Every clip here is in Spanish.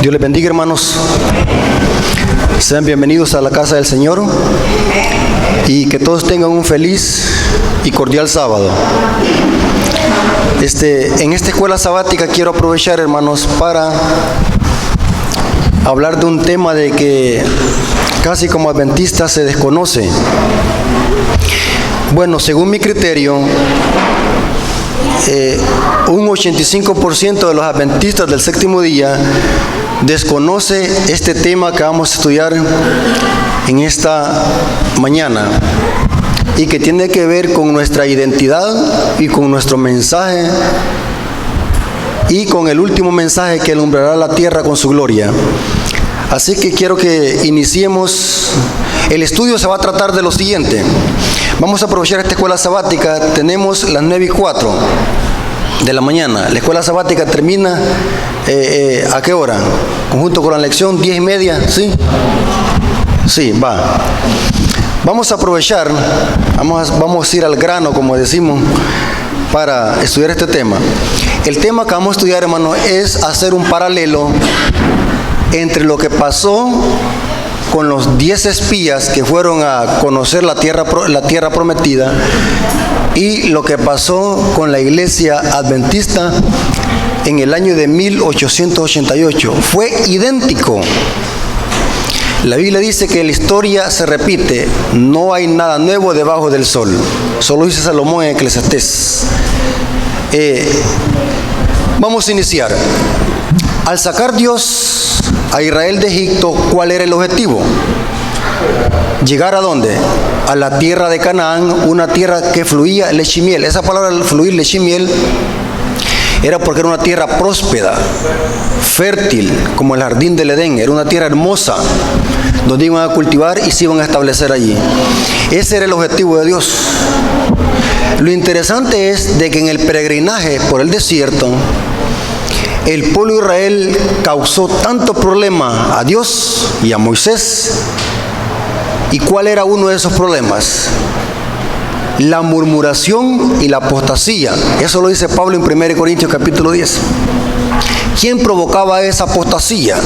Dios les bendiga, hermanos. Sean bienvenidos a la casa del Señor y que todos tengan un feliz y cordial sábado. En esta escuela sabática quiero aprovechar, hermanos, para hablar de un tema de que casi como adventista se desconoce. Bueno, según mi criterio, un 85% de los adventistas del séptimo día desconoce este tema que vamos a estudiar en esta mañana y que tiene que ver con nuestra identidad y con nuestro mensaje y con el último mensaje que alumbrará la tierra con su gloria. Así que quiero que iniciemos. El estudio se va a tratar de lo siguiente. Vamos a aprovechar esta escuela sabática. Tenemos las 9:04 de la mañana. La escuela sabática termina ¿a qué hora? Conjunto con la lección, 10:30, ¿sí? Sí, va. Vamos a aprovechar, vamos a ir al grano, como decimos, para estudiar este tema. El tema que vamos a estudiar, hermano, es hacer un paralelo entre lo que pasó con los 10 espías que fueron a conocer la tierra prometida y lo que pasó con la iglesia adventista en el año de 1888. Fue idéntico. La Biblia dice que la historia se repite, no hay nada nuevo debajo del sol. Solo dice Salomón en Eclesiastés. Vamos a iniciar. Al sacar Dios a Israel de Egipto, ¿cuál era el objetivo? ¿Llegar a dónde? A la tierra de Canaán, una tierra que fluía leche y miel. Esa palabra, fluir leche y miel, era porque era una tierra próspera, fértil, como el jardín del Edén. Era una tierra hermosa, donde iban a cultivar y se iban a establecer allí. Ese era el objetivo de Dios. Lo interesante es de que en el peregrinaje por el desierto, el pueblo de Israel causó tanto problema a Dios y a Moisés. ¿Y cuál era uno de esos problemas? La murmuración y la apostasía. Eso lo dice Pablo en 1 Corintios capítulo 10. ¿Quién provocaba esa apostasía?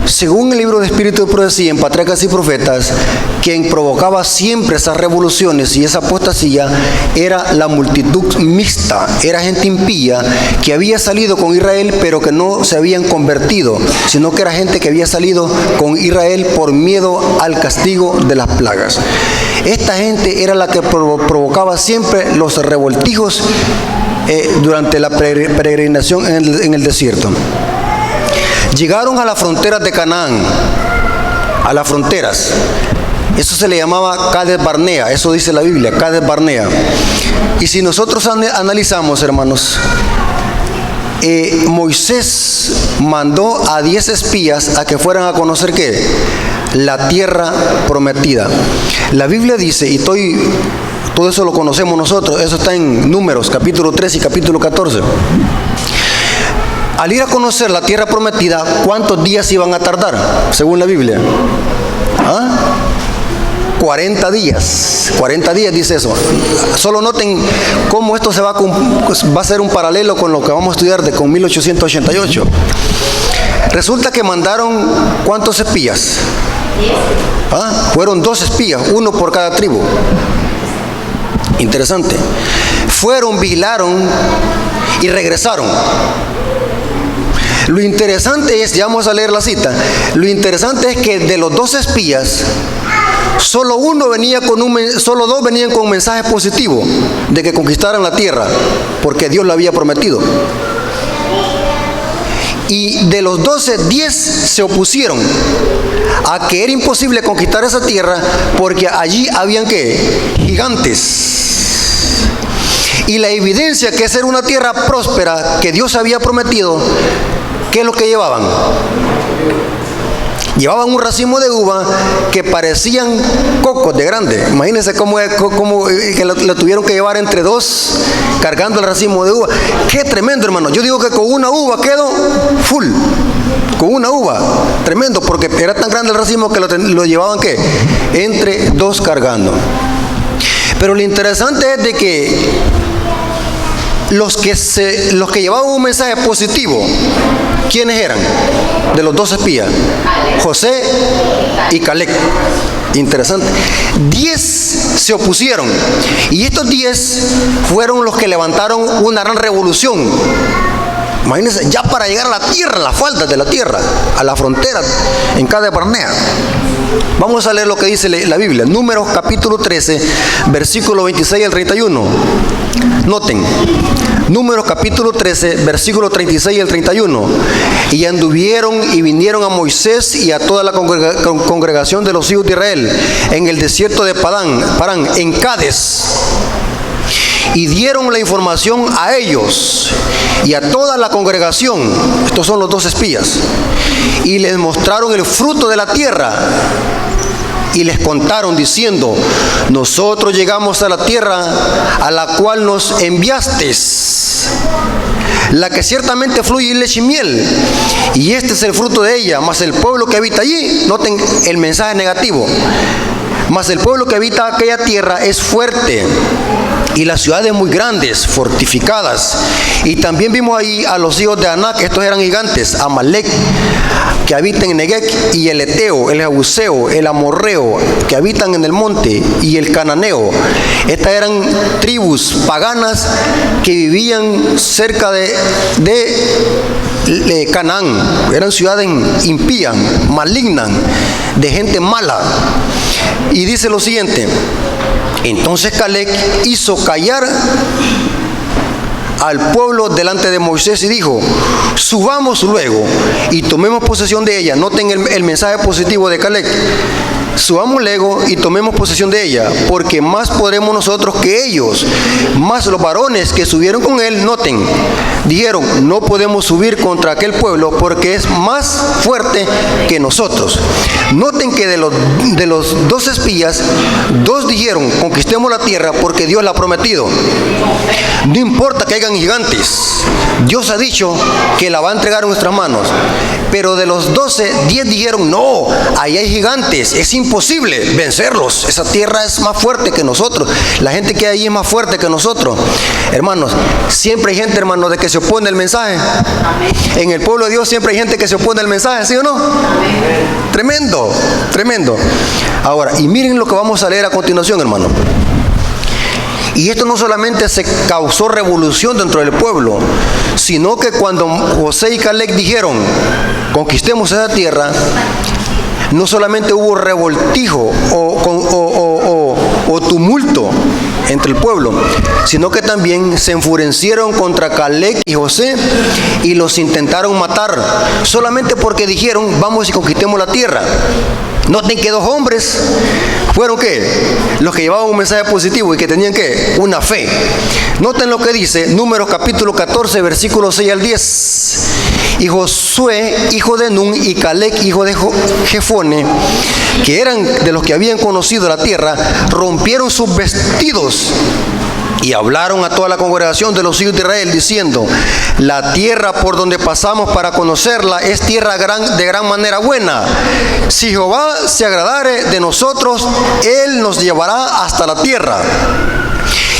Según el libro de Espíritu de Profecía en Patriarcas y Profetas, quien provocaba siempre esas revoluciones y esa apostasía era la multitud mixta, era gente impía que había salido con Israel pero que no se habían convertido, sino que era gente que había salido con Israel por miedo al castigo de las plagas. Esta gente era la que provocaba siempre los revoltijos durante la peregrinación en el desierto. Llegaron a las fronteras de Canaán, a las fronteras. Eso se le llamaba Cades Barnea, eso dice la Biblia, Cades Barnea. Y si nosotros analizamos, hermanos, Moisés mandó a 10 espías a que fueran a conocer ¿qué? La tierra prometida. La Biblia dice, y todo eso lo conocemos nosotros, eso está en Números, capítulo 3 y capítulo 14. Al ir a conocer la tierra prometida, ¿cuántos días iban a tardar, según la Biblia? 40 días. 40 días dice eso. Solo noten cómo esto va a ser un paralelo con lo que vamos a estudiar con 1888. Resulta que mandaron ¿cuántos espías? Fueron 2 espías, uno por cada tribu. Interesante. Fueron, vigilaron y regresaron. Lo interesante es, ya vamos a leer la cita, lo interesante es que de los 2 espías, solo 2 venían con un mensaje positivo de que conquistaran la tierra, porque Dios lo había prometido. Y de los 12, 10 se opusieron a que era imposible conquistar esa tierra porque allí habían ¿qué? Gigantes. Y la evidencia que esa era una tierra próspera que Dios había prometido, ¿qué es lo que llevaban? Llevaban un racimo de uva que parecían cocos de grande. Imagínense cómo que lo tuvieron que llevar entre 2 cargando el racimo de uva. ¡Qué tremendo, hermano! Yo digo que con una uva quedó full. Con una uva, tremendo, porque era tan grande el racimo que lo llevaban ¿qué? Entre 2 cargando. Pero lo interesante es de que los que llevaban un mensaje positivo, ¿quiénes eran? De los 2 espías, José y Caleb. Interesante. 10 se opusieron, y estos 10 fueron los que levantaron una gran revolución. Imagínense, ya para llegar a la tierra, a las faldas de la tierra, a la frontera, en Cades Barnea. Vamos a leer lo que dice la Biblia. Números capítulo 13, versículo 26 al 31. Noten, Números capítulo 13, versículo 36 al 31. Y anduvieron y vinieron a Moisés y a toda la congregación de los hijos de Israel en el desierto de Parán, en Cades. Y dieron la información a ellos y a toda la congregación. Estos son los 2 espías. Y les mostraron el fruto de la tierra. Y les contaron diciendo: nosotros llegamos a la tierra a la cual nos enviaste, la que ciertamente fluye leche y miel, y este es el fruto de ella. Mas el pueblo que habita allí, noten el mensaje negativo, mas el pueblo que habita aquella tierra es fuerte, y las ciudades muy grandes, fortificadas. Y también vimos ahí a los hijos de Anac, estos eran gigantes: Amalek, que habitan en Neguec, y el Eteo, el Jebuseo, el Amorreo, que habitan en el monte, y el Cananeo. Estas eran tribus paganas que vivían cerca de Canaán. Eran ciudades impías, malignas, de gente mala. Y dice lo siguiente: entonces Caleb hizo callar al pueblo delante de Moisés y dijo: subamos luego y tomemos posesión de ella. Noten el mensaje positivo de Caleb: subamos luego y tomemos posesión de ella, porque más podremos nosotros que ellos. Más los varones que subieron con él, noten, dijeron: no podemos subir contra aquel pueblo, porque es más fuerte que nosotros. Noten que de los 2 espías, 2 dijeron: conquistemos la tierra porque Dios la ha prometido. No importa que hayan gigantes, Dios ha dicho que la va a entregar en nuestras manos. Pero de los 12, 10 dijeron: no, ahí hay gigantes, es imposible vencerlos, esa tierra es más fuerte que nosotros, la gente que hay ahí es más fuerte que nosotros. Hermanos, siempre hay gente, hermanos, de que se opone al mensaje. En el pueblo de Dios siempre hay gente que se opone al mensaje, ¿sí o no? Tremendo, tremendo. Ahora, y miren lo que vamos a leer a continuación, hermano. Y esto no solamente se causó revolución dentro del pueblo, sino que cuando José y Caleb dijeron: conquistemos esa tierra, no solamente hubo revoltijo o tumulto entre el pueblo, sino que también se enfurecieron contra Caleb y José y los intentaron matar, solamente porque dijeron: vamos y conquistemos la tierra. Noten que 2 hombres fueron ¿qué? Los que llevaban un mensaje positivo y que tenían ¿qué? Una fe. Noten lo que dice Números capítulo 14, versículos 6 al 10. Y Josué, hijo de Nun, y Caleb, hijo de Jefone, que eran de los que habían conocido la tierra, rompieron sus vestidos y hablaron a toda la congregación de los hijos de Israel diciendo: la tierra por donde pasamos para conocerla es tierra de gran manera buena. Si Jehová se agradare de nosotros, Él nos llevará hasta la tierra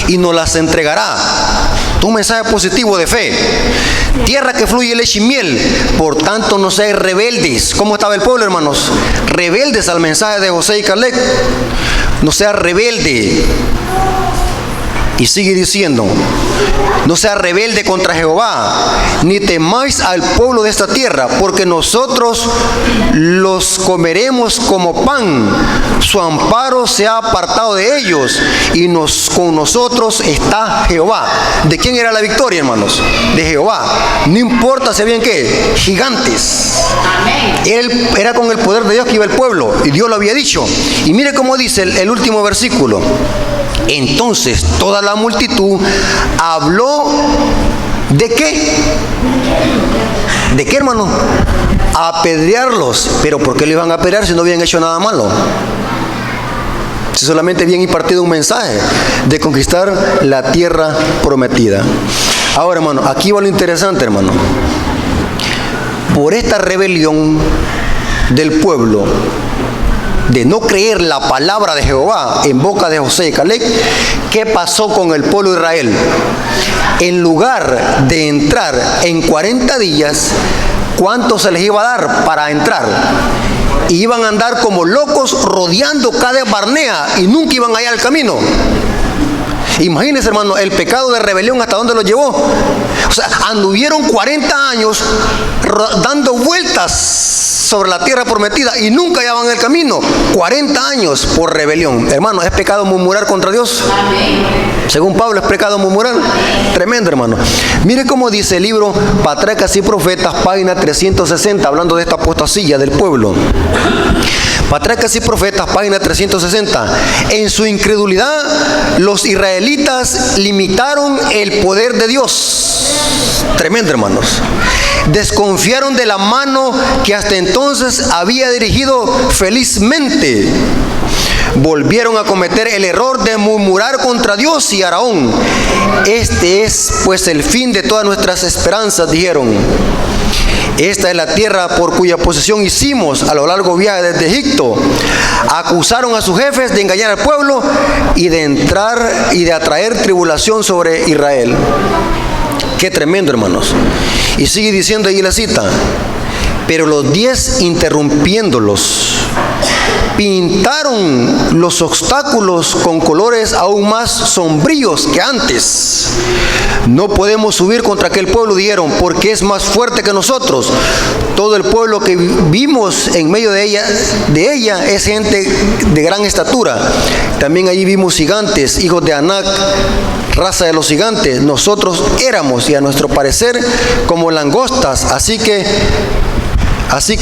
y nos las entregará. Un mensaje positivo de fe. Tierra que fluye leche y miel, por tanto no seáis rebeldes. ¿Cómo estaba el pueblo, hermanos? Rebeldes al mensaje de José y Caleb. No sea rebelde. Y sigue diciendo: no sea rebelde contra Jehová, ni temáis al pueblo de esta tierra, porque nosotros los comeremos como pan. Su amparo se ha apartado de ellos, y con nosotros está Jehová. ¿De quién era la victoria, hermanos? De Jehová. No importa si habían ¿qué? Gigantes. Era con el poder de Dios que iba el pueblo, y Dios lo había dicho. Y mire cómo dice el último versículo: entonces toda la multitud habló ¿de qué? ¿De qué, hermano? Apedrearlos. ¿Pero por qué lo iban a apedrear si no habían hecho nada malo? Si solamente habían impartido un mensaje de conquistar la tierra prometida. Ahora, hermano, aquí va lo interesante, hermano. Por esta rebelión del pueblo, de no creer la palabra de Jehová en boca de Josué y Caleb, ¿qué pasó con el pueblo de Israel? En lugar de entrar en 40 días, ¿cuánto se les iba a dar para entrar? Y iban a andar como locos rodeando Cades Barnea y nunca iban allá al camino. Imagínense, hermano, el pecado de rebelión hasta dónde lo llevó. O sea, anduvieron 40 años dando vueltas sobre la tierra prometida y nunca hallaban el camino. 40 años por rebelión. Hermano, ¿es pecado murmurar contra Dios? Según Pablo, ¿es pecado murmurar? Tremendo, hermano. Mire cómo dice el libro Patriarcas y Profetas, página 360, hablando de esta apostasía del pueblo. Patriarcas y Profetas, página 360. En su incredulidad, los israelitas limitaron el poder de Dios. Tremendo, hermanos. Desconfiaron de la mano que hasta entonces había dirigido felizmente. Volvieron a cometer el error de murmurar contra Dios y Aarón. Este es pues el fin de todas nuestras esperanzas, dijeron. Esta es la tierra por cuya posesión hicimos a lo largo viaje desde Egipto. Acusaron a sus jefes de engañar al pueblo y de entrar y de atraer tribulación sobre Israel. Qué tremendo, hermanos. Y sigue diciendo ahí la cita. Pero los 10, interrumpiéndolos, pintaron los obstáculos con colores aún más sombríos que antes. No podemos subir contra aquel pueblo, dijeron, porque es más fuerte que nosotros. Todo el pueblo que vimos en medio de ella es gente de gran estatura. También allí vimos gigantes, hijos de Anac, raza de los gigantes. Nosotros éramos, y a nuestro parecer, como langostas, así que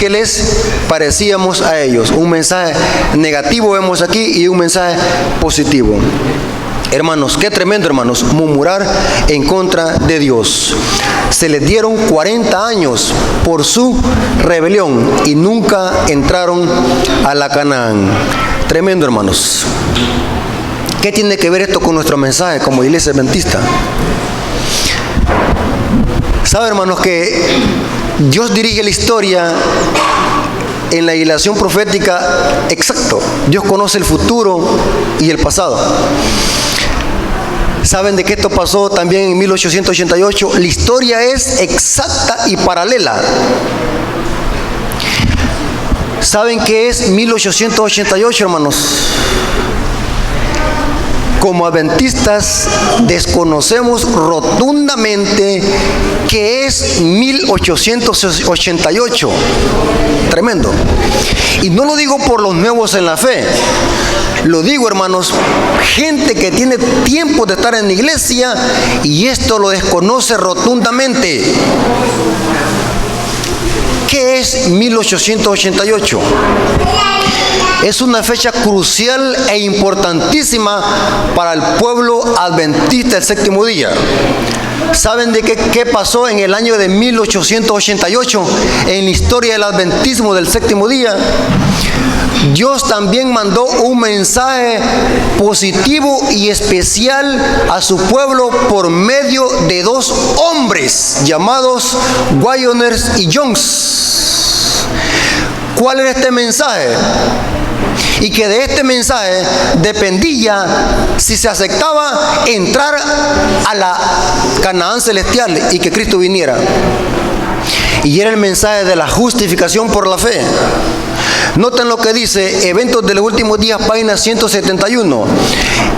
les parecíamos a ellos. Un mensaje negativo vemos aquí y un mensaje positivo. Hermanos, qué tremendo, hermanos, murmurar en contra de Dios. Se les dieron 40 años por su rebelión y nunca entraron a la Canaán. Tremendo, hermanos. ¿Qué tiene que ver esto con nuestro mensaje como iglesia adventista? ¿Sabe, hermanos, que Dios dirige la historia en la hilación profética? Exacto. Dios conoce el futuro y el pasado. ¿Saben de qué esto pasó también en 1888? La historia es exacta y paralela. ¿Saben qué es 1888, hermanos? Como adventistas desconocemos rotundamente qué es 1888. Tremendo. Y no lo digo por los nuevos en la fe. Lo digo, hermanos, gente que tiene tiempo de estar en la iglesia y esto lo desconoce rotundamente. ¿Qué es 1888? Es una fecha crucial e importantísima para el pueblo adventista del séptimo día. ¿Saben de qué pasó en el año de 1888 en la historia del adventismo del séptimo día? Dios también mandó un mensaje positivo y especial a su pueblo por medio de 2 hombres llamados Wyners y Jones. ¿Cuál era este mensaje? Y que de este mensaje dependía si se aceptaba entrar a la Canaán celestial y que Cristo viniera. Y era el mensaje de la justificación por la fe. Noten lo que dice Eventos de los Últimos Días, página 171.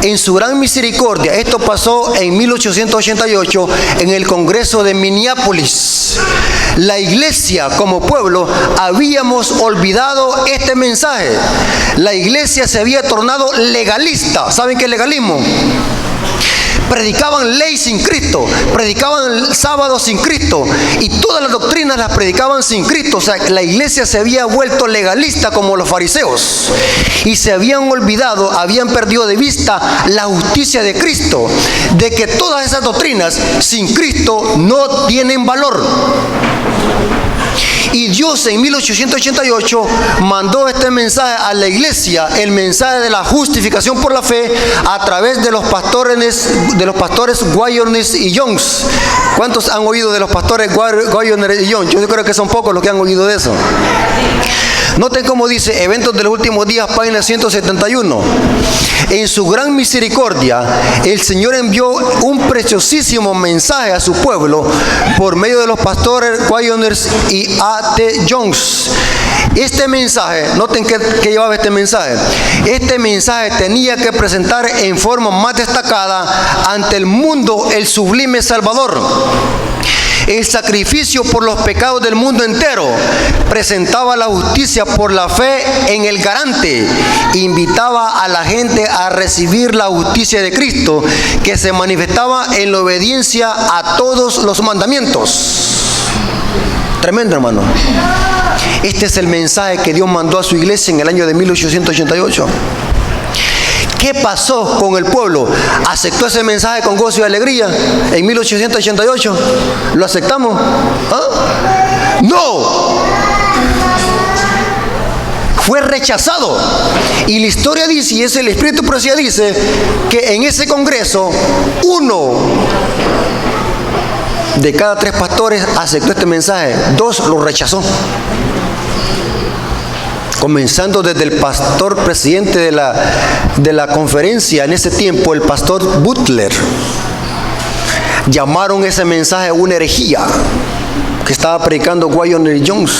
En su gran misericordia, esto pasó en 1888 en el Congreso de Minneapolis. La iglesia como pueblo habíamos olvidado este mensaje. La iglesia se había tornado legalista. ¿Saben qué es legalismo? Predicaban ley sin Cristo, predicaban el sábado sin Cristo y todas las doctrinas las predicaban sin Cristo. O sea, la iglesia se había vuelto legalista como los fariseos y se habían olvidado, habían perdido de vista la justicia de Cristo, de que todas esas doctrinas sin Cristo no tienen valor. Y Dios en 1888 mandó este mensaje a la iglesia, el mensaje de la justificación por la fe, a través de los pastores Wyners y Jones. ¿Cuántos han oído de los pastores Wyners y Jones? Yo creo que son pocos los que han oído de eso. Noten cómo dice Eventos de los Últimos Días, página 171. En su gran misericordia, el Señor envió un preciosísimo mensaje a su pueblo por medio de los pastores Wyners y A.T. Jones. Este mensaje, noten que llevaba este mensaje. Este mensaje tenía que presentar en forma más destacada ante el mundo el sublime Salvador. El sacrificio por los pecados del mundo entero presentaba la justicia por la fe en el garante. Invitaba a la gente a recibir la justicia de Cristo, que se manifestaba en la obediencia a todos los mandamientos. Tremendo, hermano. Este es el mensaje que Dios mandó a su iglesia en el año de 1888. ¿Qué pasó con el pueblo? ¿Aceptó ese mensaje con gozo y alegría en 1888? ¿Lo aceptamos? ¿Ah? ¡No! Fue rechazado. Y la historia dice, y es el Espíritu Profecía dice, que en ese congreso, 1 de cada 3 pastores aceptó este mensaje, 2 lo rechazó. Comenzando desde el pastor presidente de la conferencia en ese tiempo, el pastor Butler. Llamaron ese mensaje una herejía que estaba predicando Wyners y Jones.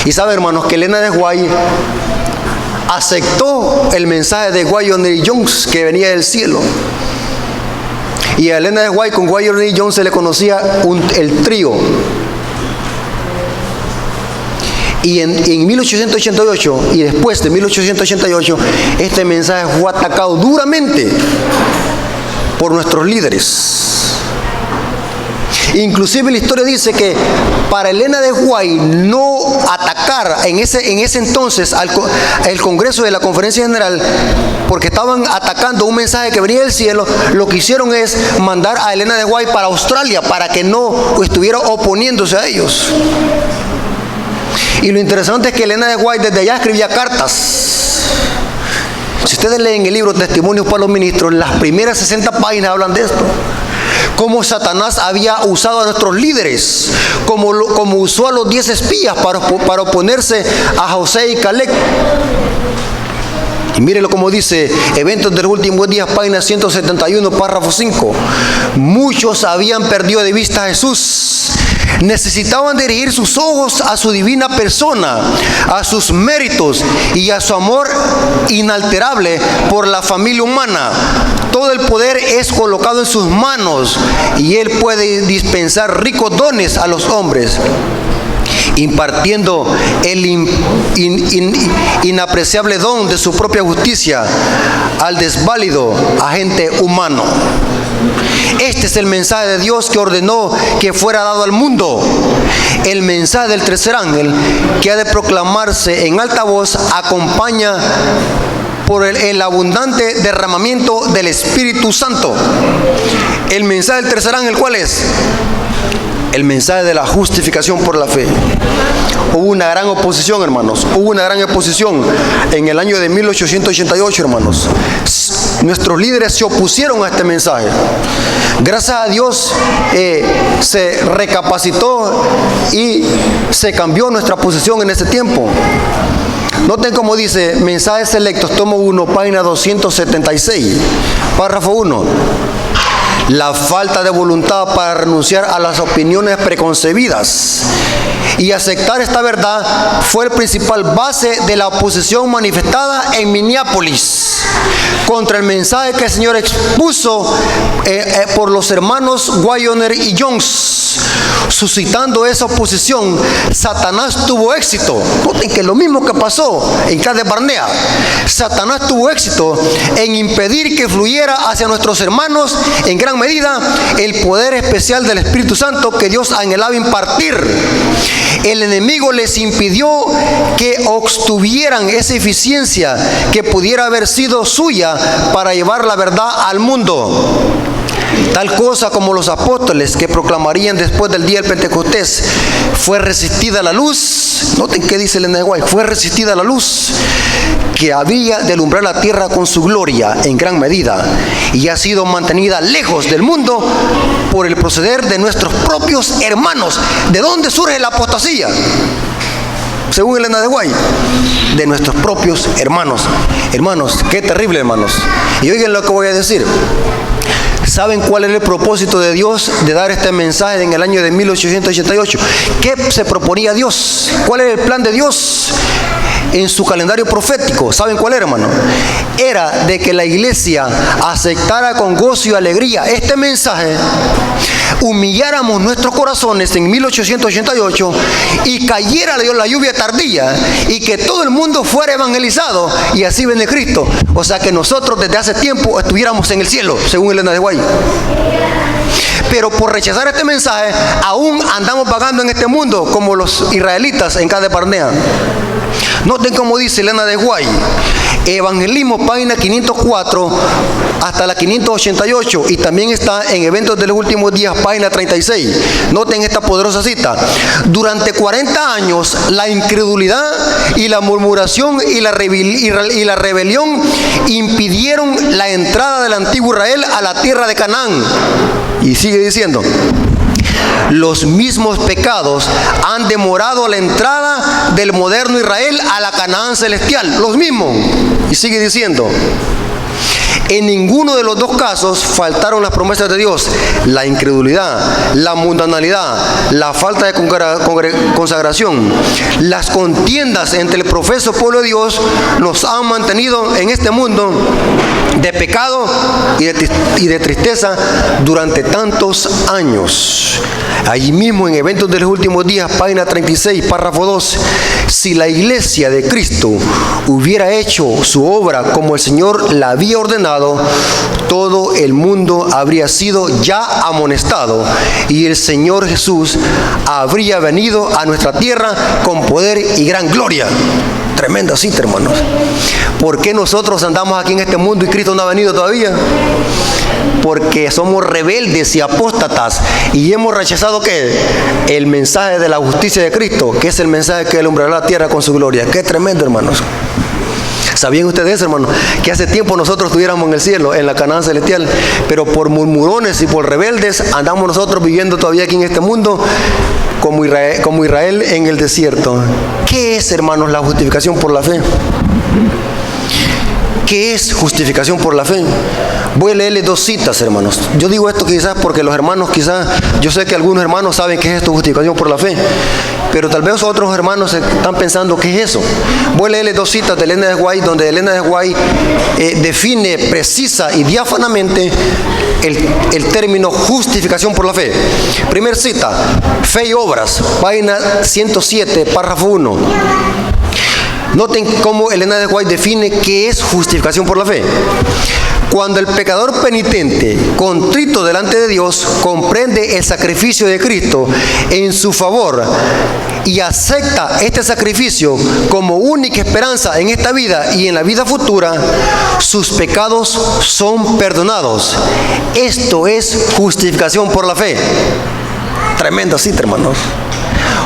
Y sabe, hermanos, que Elena de White aceptó el mensaje de Wyners y Jones que venía del cielo. Y a Elena de White con Wyners y Jones se le conocía el trío. Y en 1888 y después de 1888, este mensaje fue atacado duramente por nuestros líderes. Inclusive la historia dice que para Elena de White no atacar en ese entonces el Congreso de la Conferencia General, porque estaban atacando un mensaje que venía del cielo, lo que hicieron es mandar a Elena de White para Australia para que no estuviera oponiéndose a ellos. Y lo interesante es que Elena de White desde allá escribía cartas. Si ustedes leen el libro Testimonios para los Ministros, las primeras 60 páginas hablan de esto. Cómo Satanás había usado a nuestros líderes, como usó a los 10 espías para oponerse a José y Caleb. Y mírenlo como dice Eventos de los Últimos Días, página 171, párrafo 5. Muchos habían perdido de vista a Jesús. Necesitaban dirigir sus ojos a su divina persona, a sus méritos y a su amor inalterable por la familia humana. Todo el poder es colocado en sus manos y Él puede dispensar ricos dones a los hombres, impartiendo el inapreciable don de su propia justicia al desválido agente humano. Este es el mensaje de Dios que ordenó que fuera dado al mundo. El mensaje del tercer ángel, que ha de proclamarse en alta voz, acompaña por el abundante derramamiento del Espíritu Santo. El mensaje del tercer ángel, ¿cuál es? El mensaje de la justificación por la fe. Hubo una gran oposición, hermanos. Hubo una gran oposición en el año de 1888, hermanos. Nuestros líderes se opusieron a este mensaje. Gracias a Dios se recapacitó y se cambió nuestra posición en ese tiempo. Noten cómo dice Mensajes Selectos, tomo 1, página 276, párrafo 1. La falta de voluntad para renunciar a las opiniones preconcebidas y aceptar esta verdad fue el principal base de la oposición manifestada en Minneapolis contra el mensaje que el Señor expuso por los hermanos Wyners y Jones. Suscitando esa oposición, Satanás tuvo éxito. Noten que lo mismo que pasó en Cades Barnea. Satanás tuvo éxito en impedir que fluyera hacia nuestros hermanos en gran medida el poder especial del Espíritu Santo que Dios anhelaba impartir. El enemigo les impidió que obtuvieran esa eficiencia que pudiera haber sido suya para llevar la verdad al mundo. Tal cosa como los apóstoles que proclamarían después del día del Pentecostés, fue resistida la luz. Noten qué dice Elena de White: fue resistida la luz que había de alumbrar la tierra con su gloria en gran medida, y ha sido mantenida lejos del mundo por el proceder de nuestros propios hermanos. ¿De dónde surge la apostasía? según Elena de White, de nuestros propios hermanos. Hermanos, qué terrible, hermanos. Y oigan lo que voy a decir. ¿Saben cuál era el propósito de Dios de dar este mensaje en el año de 1888? ¿Qué se proponía Dios? ¿Cuál era el plan de Dios en su calendario profético? ¿Saben cuál era, hermano? Era de que la iglesia aceptara con gozo y alegría este mensaje, humilláramos nuestros corazones en 1888 y cayera la lluvia tardía y que todo el mundo fuera evangelizado y así viene Cristo. O sea que nosotros desde hace tiempo estuviéramos en el cielo, según Elena de White. Pero por rechazar este mensaje, aún andamos vagando en este mundo como los israelitas en Cades Barnea. Noten cómo dice Elena de White, Evangelismo, página 504 hasta la 588, y también está en Eventos de los Últimos Días, página 36. Noten esta poderosa cita. Durante 40 años, la incredulidad y la murmuración y la rebelión impidieron la entrada del antiguo Israel a la tierra de Canaán. Y sigue diciendo, los mismos pecados han demorado la entrada del moderno Israel a la Canaán celestial. Los mismos. Y sigue diciendo, en ninguno de los dos casos faltaron las promesas de Dios. La incredulidad, la mundanalidad, la falta de consagración, las contiendas entre el profeso pueblo de Dios nos han mantenido en este mundo de pecado y de tristeza durante tantos años. Allí mismo en Eventos de los Últimos Días, página 36, párrafo 2, si la iglesia de Cristo hubiera hecho su obra como el Señor la había ordenado, todo el mundo habría sido ya amonestado y el Señor Jesús habría venido a nuestra tierra con poder y gran gloria. Tremenda cita, hermanos. ¿Por qué nosotros andamos aquí en este mundo y Cristo no ha venido todavía? Porque somos rebeldes y apóstatas y hemos rechazado ¿qué? El mensaje de la justicia de Cristo, que es el mensaje que alumbrará la tierra con su gloria. Qué tremendo, hermanos. ¿Sabían ustedes, hermanos, que hace tiempo nosotros estuviéramos en el cielo, en la Canaán celestial, pero por murmurones y por rebeldes andamos nosotros viviendo todavía aquí en este mundo como Israel en el desierto? ¿Qué es, hermanos, la justificación por la fe? ¿Qué es justificación por la fe? Voy a leerles dos citas, hermanos. Yo digo esto quizás porque los hermanos, yo sé que algunos hermanos saben qué es esto, justificación por la fe, pero tal vez otros hermanos están pensando qué es eso. Voy a leerles dos citas de Elena de White, donde Elena de White define precisa y diáfanamente el término justificación por la fe. Primer cita, Fe y Obras, página 107, párrafo 1. Noten cómo Elena de White define qué es justificación por la fe. Cuando el pecador penitente, contrito delante de Dios, comprende el sacrificio de Cristo en su favor y acepta este sacrificio como única esperanza en esta vida y en la vida futura, sus pecados son perdonados. Esto es justificación por la fe. Tremenda cita, hermanos.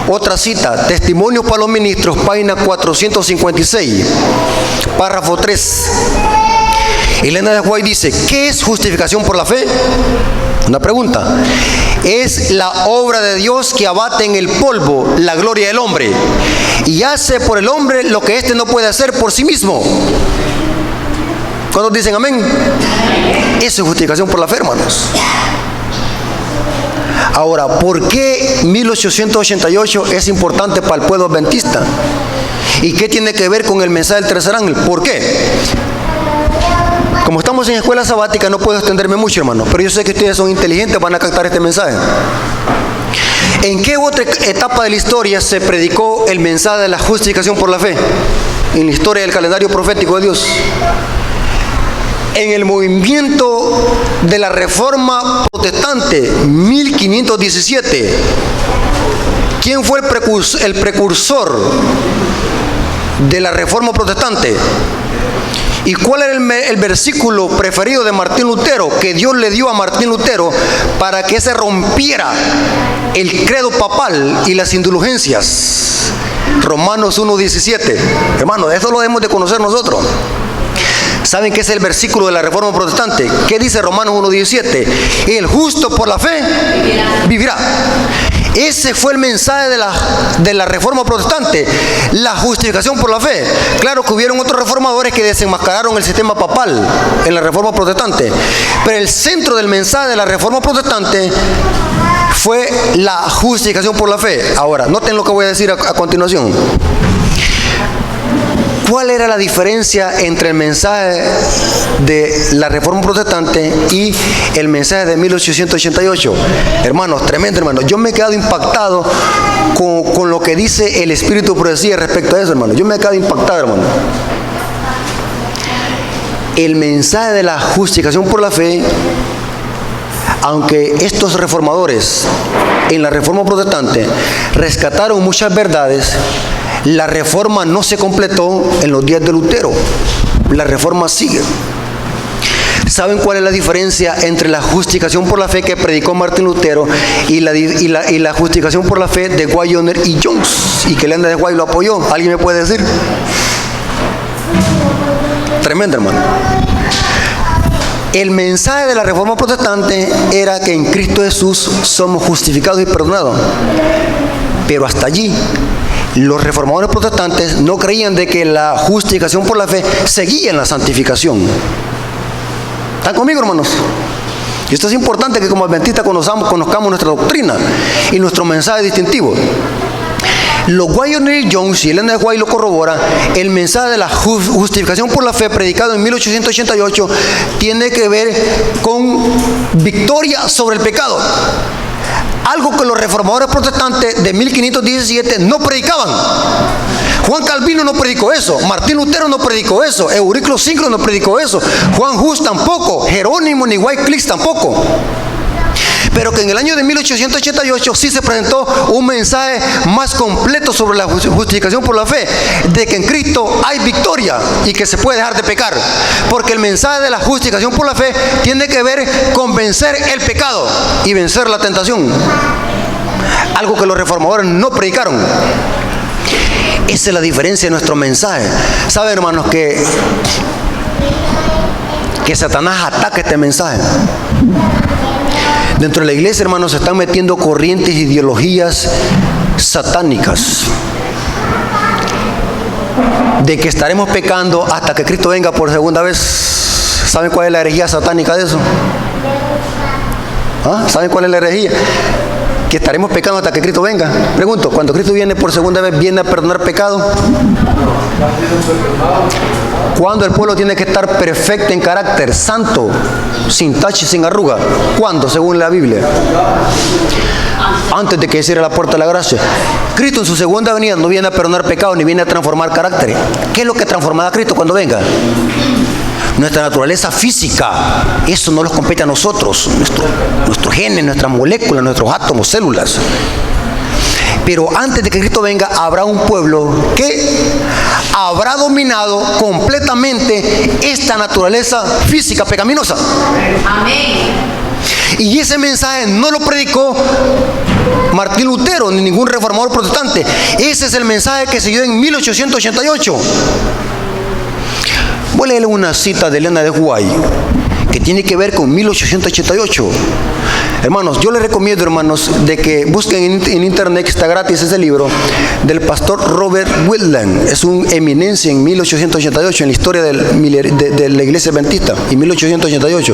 Otra cita, Testimonios para los Ministros, página 456, párrafo 3. Elena de White dice, ¿qué es justificación por la fe? Una pregunta. Es la obra de Dios que abate en el polvo la gloria del hombre y hace por el hombre lo que éste no puede hacer por sí mismo. ¿Cuántos dicen amén? Eso es justificación por la fe, hermanos. Ahora, ¿por qué 1888 es importante para el pueblo adventista? ¿Y qué tiene que ver con el mensaje del tercer ángel? ¿Por qué? Como estamos en escuela sabática, no puedo extenderme mucho, hermano, pero yo sé que ustedes son inteligentes, van a captar este mensaje. ¿En qué otra etapa de la historia se predicó el mensaje de la justificación por la fe? En la historia del calendario profético de Dios. En el movimiento de la Reforma Protestante, 1517. ¿Quién fue el precursor de la Reforma Protestante? ¿Y cuál era el versículo preferido de Martín Lutero, que Dios le dio a Martín Lutero para que se rompiera el credo papal y las indulgencias? Romanos 1:17. Hermano, eso lo debemos de conocer nosotros. ¿Saben qué es el versículo de la Reforma Protestante? ¿Qué dice Romanos 1:17? El justo por la fe vivirá. Ese fue el mensaje de la reforma protestante, la justificación por la fe. Claro que hubieron otros reformadores que desenmascararon el sistema papal en la reforma protestante, pero el centro del mensaje de la reforma protestante fue la justificación por la fe. Ahora, noten lo que voy a decir a continuación. ¿Cuál era la diferencia entre el mensaje de la Reforma Protestante y el mensaje de 1888? Hermanos, tremendo, hermanos. Yo me he quedado impactado con lo que dice el Espíritu de Profecía respecto a eso, hermanos. Yo me he quedado impactado, hermanos. El mensaje de la justificación por la fe, aunque estos reformadores en la Reforma Protestante rescataron muchas verdades, la reforma no se completó en los días de Lutero. La reforma sigue. ¿Saben cuál es la diferencia entre la justificación por la fe que predicó Martín Lutero y la justificación por la fe de Waggoner y Jones? Y que Elena de White lo apoyó. ¿Alguien me puede decir? Tremendo, hermano. El mensaje de la Reforma Protestante era que en Cristo Jesús somos justificados y perdonados. Pero hasta allí, los reformadores protestantes no creían de que la justificación por la fe seguía en la santificación. ¿Están conmigo, hermanos? Y esto es importante que como adventistas conozcamos nuestra doctrina y nuestro mensaje distintivo. Los Waggoner y Jones, y Elena de White lo corrobora, el mensaje de la justificación por la fe predicado en 1888 tiene que ver con victoria sobre el pecado. Algo que los reformadores protestantes de 1517 no predicaban. Juan Calvino no predicó eso, Martín Lutero no predicó eso, Euriclo Sincro no predicó eso, Juan Hus tampoco, Jerónimo ni Wycliffe tampoco. Pero que en el año de 1888 sí se presentó un mensaje más completo sobre la justificación por la fe, de que en Cristo hay victoria y que se puede dejar de pecar. Porque el mensaje de la justificación por la fe tiene que ver con vencer el pecado y vencer la tentación. Algo que los reformadores no predicaron. Esa es la diferencia de nuestro mensaje. ¿Saben, hermanos, que Satanás ataca este mensaje? Dentro de la iglesia, hermanos, se están metiendo corrientes e ideologías satánicas de que estaremos pecando hasta que Cristo venga por segunda vez. ¿Saben cuál es la herejía satánica de eso? ¿Ah? ¿Saben cuál es la herejía? Que estaremos pecando hasta que Cristo venga. Pregunto, cuando Cristo viene por segunda vez, ¿viene a perdonar pecado? ¿Cuándo el pueblo tiene que estar perfecto en carácter, santo, sin tache, sin arruga? ¿Cuándo, según la Biblia? Antes de que cierre la puerta de la gracia. Cristo en su segunda venida no viene a perdonar pecado ni viene a transformar carácter. ¿Qué es lo que transformará a Cristo cuando venga? Nuestra naturaleza física. Eso no nos compete a nosotros. Nuestros genes, nuestras moléculas, nuestros átomos, células. Pero antes de que Cristo venga, habrá un pueblo que habrá dominado completamente esta naturaleza física pecaminosa. Amén. Y ese mensaje no lo predicó Martín Lutero ni ningún reformador protestante. Ese es el mensaje que se dio en 1888. Voy a leer una cita de Elena de White que tiene que ver con 1888. Hermanos, yo les recomiendo, hermanos, de que busquen en internet, que está gratis ese libro, del pastor Robert Whitland. Es una eminencia en 1888, en la historia de la iglesia adventista, en 1888.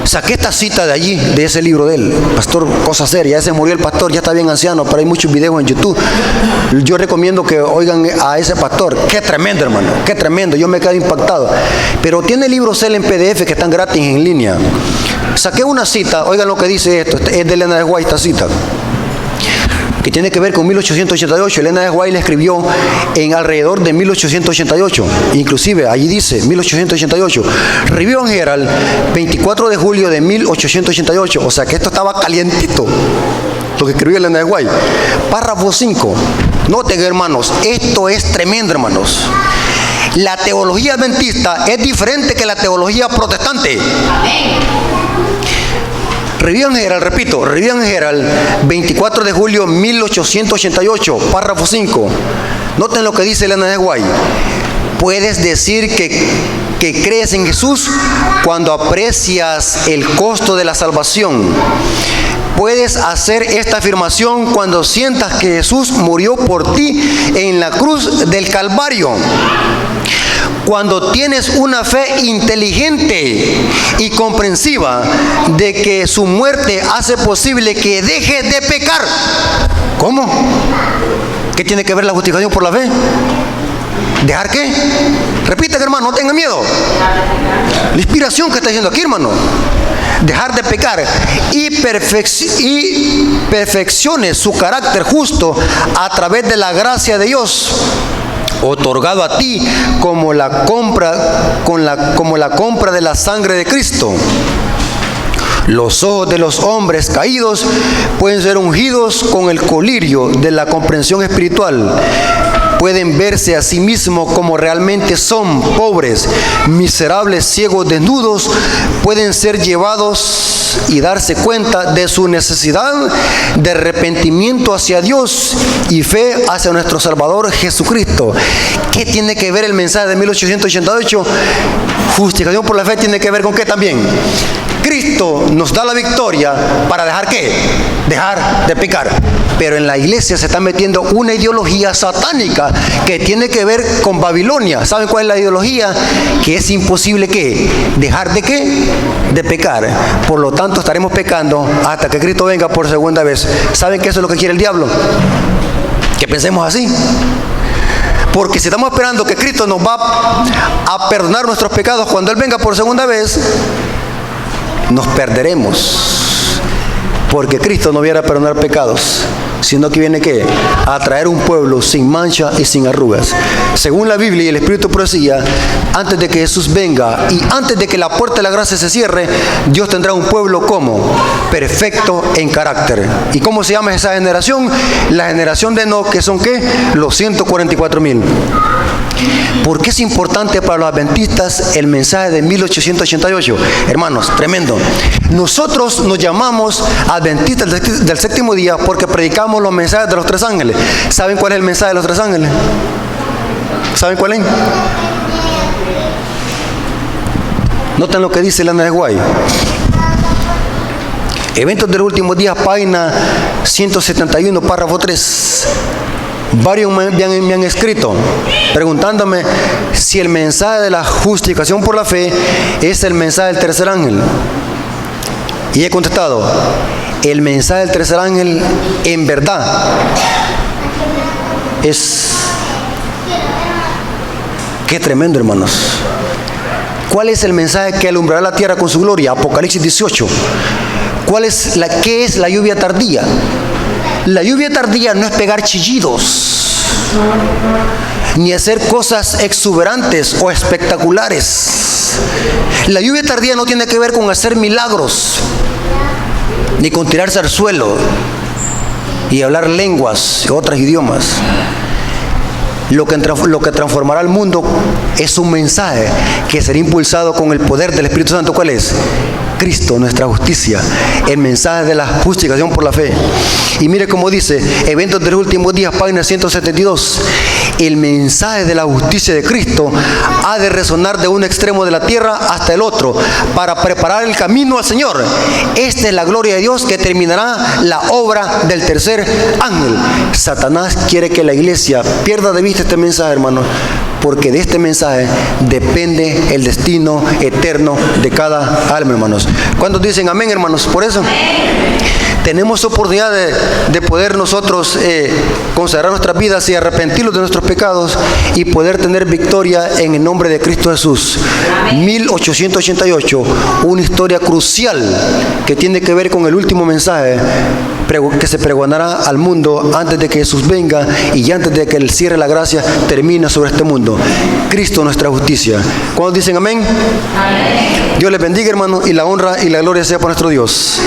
Saqué esta cita de allí, de ese libro de él, pastor, cosa seria. Ya se murió el pastor, ya está bien anciano, pero hay muchos videos en YouTube. Yo recomiendo que oigan a ese pastor. Qué tremendo, hermano, qué tremendo. Yo me quedé impactado. Pero tiene libros él en PDF que están gratis en línea. Saqué una cita, oigan lo que dice esto, es de Elena de White esta cita, que tiene que ver con 1888. Elena de White la escribió en alrededor de 1888. Inclusive, allí dice, 1888. Review and Herald, 24 de julio de 1888. O sea que esto estaba calientito, lo que escribió Elena de White. Párrafo 5. Noten, hermanos, esto es tremendo, hermanos. La teología adventista es diferente que la teología protestante. Review and Herald, repito, Review and Herald, 24 de julio 1888, párrafo 5. Noten lo que dice Elena de White. Puedes decir que crees en Jesús cuando aprecias el costo de la salvación, Puedes hacer esta afirmación cuando sientas que Jesús murió por ti en la cruz del Calvario. Cuando tienes una fe inteligente y comprensiva de que su muerte hace posible que dejes de pecar. ¿Cómo? ¿Qué tiene que ver la justificación por la fe? ¿Dejar qué? Repita, hermano, no tenga miedo. La inspiración que está diciendo aquí, hermano. Dejar de pecar y perfeccione su carácter justo a través de la gracia de Dios, otorgado a ti como la compra de la sangre de Cristo. Los ojos de los hombres caídos pueden ser ungidos con el colirio de la comprensión espiritual. Pueden verse a sí mismos como realmente son, pobres, miserables, ciegos, desnudos. Pueden ser llevados y darse cuenta de su necesidad de arrepentimiento hacia Dios y fe hacia nuestro Salvador Jesucristo. ¿Qué tiene que ver el mensaje de 1888? Justificación por la fe tiene que ver con qué también. Cristo nos da la victoria para dejar ¿qué? Dejar de pecar. Pero en la iglesia se está metiendo una ideología satánica que tiene que ver con Babilonia. ¿Saben cuál es la ideología? Que es imposible ¿qué? Dejar de ¿qué? De pecar. Por lo tanto estaremos pecando hasta que Cristo venga por segunda vez. ¿Saben que eso es lo que quiere el diablo? Que pensemos así. Porque si estamos esperando que Cristo nos va a perdonar nuestros pecados cuando Él venga por segunda vez, nos perderemos, porque Cristo no viene a perdonar pecados, sino que viene ¿qué? A traer un pueblo sin mancha y sin arrugas. Según la Biblia y el Espíritu Profecía, antes de que Jesús venga y antes de que la puerta de la gracia se cierre, Dios tendrá un pueblo como perfecto en carácter. ¿Y cómo se llama esa generación? La generación de Enoc, que son ¿qué? Los 144,000. ¿Por qué es importante para los adventistas el mensaje de 1888? Hermanos, tremendo. Nosotros nos llamamos adventistas del séptimo día porque predicamos los mensajes de los tres ángeles. ¿Saben cuál es el mensaje de los tres ángeles? ¿Saben cuál es? Noten lo que dice Elena de Guay. Eventos de los últimos días, página 171, párrafo 3. Varios me han escrito preguntándome si el mensaje de la justificación por la fe es el mensaje del tercer ángel. Y he contestado, el mensaje del tercer ángel en verdad es... ¡Qué tremendo, hermanos! ¿Cuál es el mensaje que alumbrará la tierra con su gloria? Apocalipsis 18. ¿Qué es la lluvia tardía? La lluvia tardía no es pegar chillidos, ni hacer cosas exuberantes o espectaculares. La lluvia tardía no tiene que ver con hacer milagros, ni con tirarse al suelo y hablar lenguas y otros idiomas. Lo que transformará el mundo es un mensaje que será impulsado con el poder del Espíritu Santo. ¿Cuál es? Cristo, nuestra justicia, el mensaje de la justificación por la fe. Y mire cómo dice, Eventos de los últimos días, página 172. El mensaje de la justicia de Cristo ha de resonar de un extremo de la tierra hasta el otro para preparar el camino al Señor. Esta es la gloria de Dios que terminará la obra del tercer ángel. Satanás quiere que la iglesia pierda de vista este mensaje, hermanos, porque de este mensaje depende el destino eterno de cada alma, hermanos. ¿Cuántos dicen amén, hermanos? Por eso tenemos oportunidad de poder nosotros consagrar nuestras vidas y arrepentirnos de nuestros pecados y poder tener victoria en el nombre de Cristo Jesús. 1888, una historia crucial que tiene que ver con el último mensaje que se pregonará al mundo antes de que Jesús venga y antes de que el cierre de la gracia termine sobre este mundo. Cristo, nuestra justicia. ¿Cuántos dicen amén? Amén. Dios les bendiga, hermano, y la honra y la gloria sea por nuestro Dios.